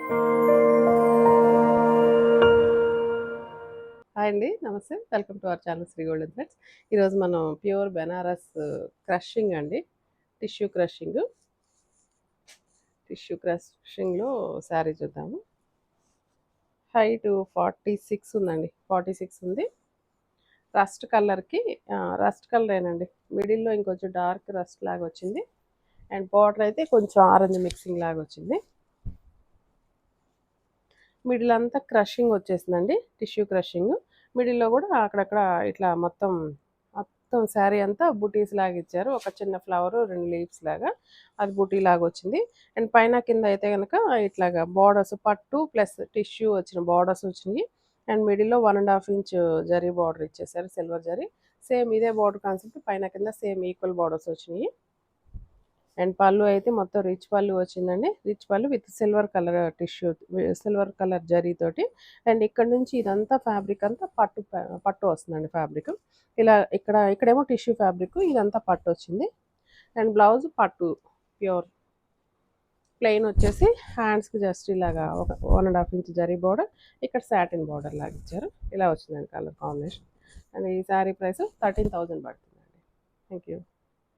Hi అండి. నమస్తే. Welcome to our channel Sri golden threads. ఈరోజు మనం ప్యూర్ బెనారస్ క్రషింగ్ అండి. Tissue crushing. టిష్యూ క్రషింగ్‌లో శారీ చూద్దాము. హైట్ 46 ఉందండి. 46 ఉంది. రస్ట్ కలర్‌కి రస్ట్ కలరేనండి. మిడిల్‌లో ఇంకొంచెం డార్క్ రస్ట్ లాగా వచ్చింది. అండ్ బార్డర్ అయితే కొంచెం ఆరెంజ్ మిక్సింగ్ లాగా వచ్చింది. మిడిల్ అంతా క్రషింగ్ వచ్చేసిందండి. Tissue crushing. మిడిల్‌లో కూడా అక్కడక్కడ ఇట్లా మొత్తం శారీ అంతా బుటీస్ లాగా ఇచ్చారు. ఒక చిన్న ఫ్లవర్, 2 లీవ్స్ లాగా అది బుటీ లాగా వచ్చింది. అండ్ పైన కింద అయితే గనక ఇట్లాగా బార్డర్స్ పట్టు ప్లస్ టిష్యూ వచ్చిన బార్డర్స్ వచ్చినాయి. అండ్ మిడిల్‌లో 1 ½ ఇంచ్ జరీ బార్డర్ ఇచ్చేసారు, సిల్వర్ జరీ. సేమ్ ఇదే బార్డర్ కాన్సెప్ట్ పైన కింద సేమ్ ఈక్వల్ బార్డర్స్ వచ్చినాయి. అండ్ పళ్ళు అయితే మొత్తం రిచ్ పళ్ళు వచ్చిందండి. Rich pallu with silver colour tissue, silver colour జరీతోటి. అండ్ ఇక్కడ నుంచి ఇదంతా ఫ్యాబ్రిక్ అంతా పట్టు వస్తుందండి ఫ్యాబ్రిక్. ఇలా ఇక్కడేమో టిష్యూ ఫ్యాబ్రిక్, ఇదంతా పట్టు వచ్చింది. అండ్ బ్లౌజ్ పట్టు ప్యూర్ ప్లెయిన్ వచ్చేసి హ్యాండ్స్కి జస్ట్ ఇలాగా ఒక 1 ½ ఇంచ్ జరీ బార్డర్, ఇక్కడ సాటిన్ బార్డర్ లాగా ఇచ్చారు. ఇలా వచ్చిందండి కలర్ కాంబినేషన్. అండ్ ఈ శారీ ప్రైస్ 13,000 పడుతుందండి. Thank you.